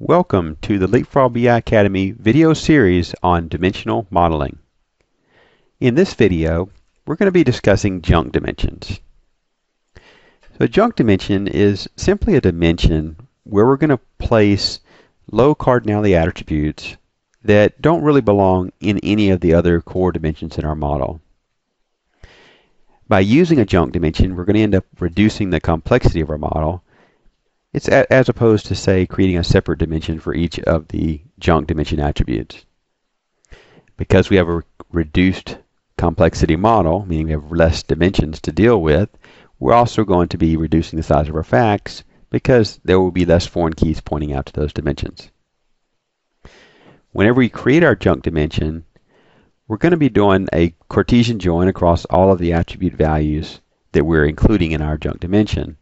Welcome to the LeapFrogBI Academy video series on dimensional modeling. In this video, we're going to be discussing junk dimensions. So a junk dimension is simply a dimension where we're going to place low cardinality attributes that don't really belong in any of the other core dimensions in our model. By using a junk dimension, we're going to end up reducing the complexity of our model. It's as opposed to, say, creating a separate dimension for each of the junk dimension attributes. Because we have a reduced complexity model, meaning we have less dimensions to deal with, we're also going to be reducing the size of our facts because there will be less foreign keys pointing out to those dimensions. Whenever we create our junk dimension, we're going to be doing a Cartesian join across all of the attribute values that we're including in our junk dimension.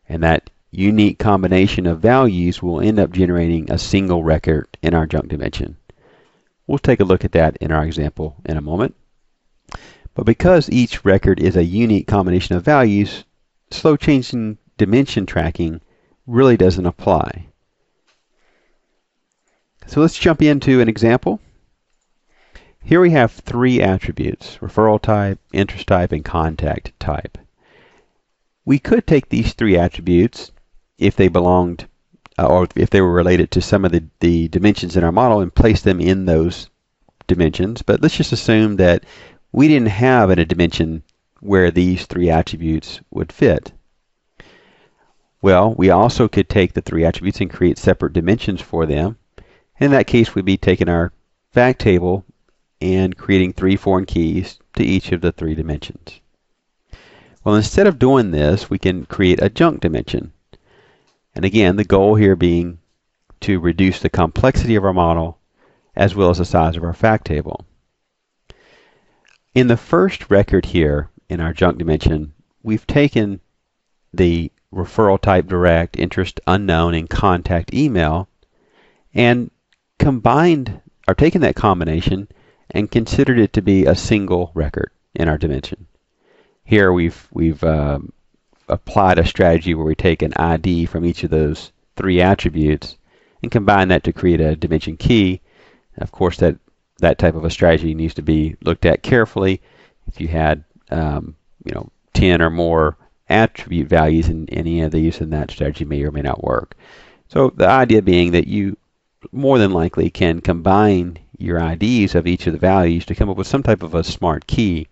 And that unique combination of values will end up generating a single record in our junk dimension. We'll take a look at that in our example in a moment. But because each record is a unique combination of values, slow changing dimension tracking really doesn't apply. So let's jump into an example. Here we have three attributes: referral type, interest type, and contact type. We could take these three attributes if they belonged or if they were related to some of the dimensions in our model and place them in those dimensions. But let's just assume that we didn't have a dimension where these three attributes would fit. Well, we also could take the three attributes and create separate dimensions for them. In that case, we'd be taking our fact table and creating three foreign keys to each of the three dimensions. Well, instead of doing this, we can create a junk dimension. And again, the goal here being to reduce the complexity of our model as well as the size of our fact table. In the first record here in our junk dimension, we've taken the referral type direct, interest unknown, and contact email and combined or taken that combination and considered it to be a single record in our dimension. Here we've applied a strategy where we take an ID from each of those three attributes and combine that to create a dimension key. Of course, that type of a strategy needs to be looked at carefully. If you had 10 or more attribute values in any of these, then that strategy may or may not work. So the idea being that you more than likely can combine your IDs of each of the values to come up with some type of a smart key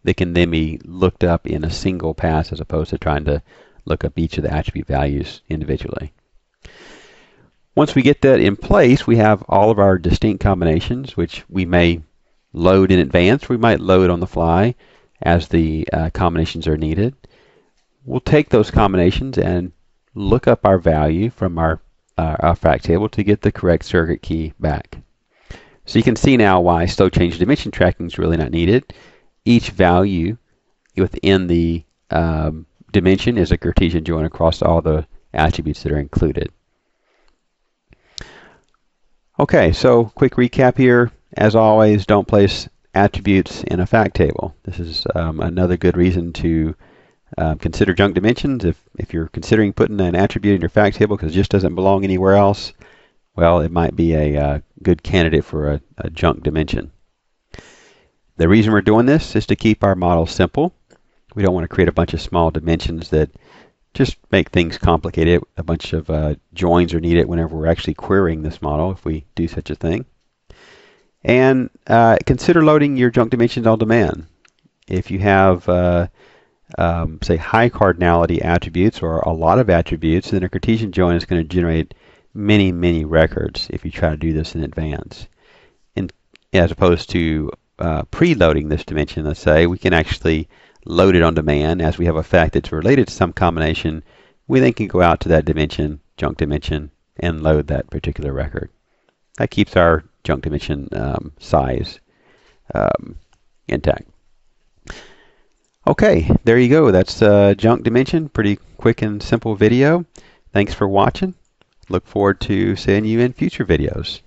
that can then be looked up in a single pass as opposed to trying to look up each of the attribute values individually. Once we get that in place, we have all of our distinct combinations, which we may load in advance. We might load on the fly as the combinations are needed. We'll take those combinations and look up our value from our fact table to get the correct circuit key back. So you can see now why slow change dimension tracking is really not needed. Each value within the dimension is a Cartesian join across all the attributes that are included. Okay, so quick recap here. As always, don't place attributes in a fact table. This is another good reason to consider junk dimensions. If you're considering putting an attribute in your fact table because it just doesn't belong anywhere else, well, it might be a good candidate for a junk dimension. The reason we're doing this is to keep our model simple. We don't want to create a bunch of small dimensions that just make things complicated. A bunch of joins are needed whenever we're actually querying this model, if we do such a thing. And consider loading your junk dimensions on demand. If you have, say, high cardinality attributes or a lot of attributes, then a Cartesian join is going to generate many, many records if you try to do this in advance. And as opposed to preloading this dimension, let's say, we can actually load it on demand. As we have a fact that's related to some combination, we then can go out to that dimension, junk dimension, and load that particular record. That keeps our junk dimension size intact. Okay, there you go. That's junk dimension. Pretty quick and simple video. Thanks for watching. Look forward to seeing you in future videos.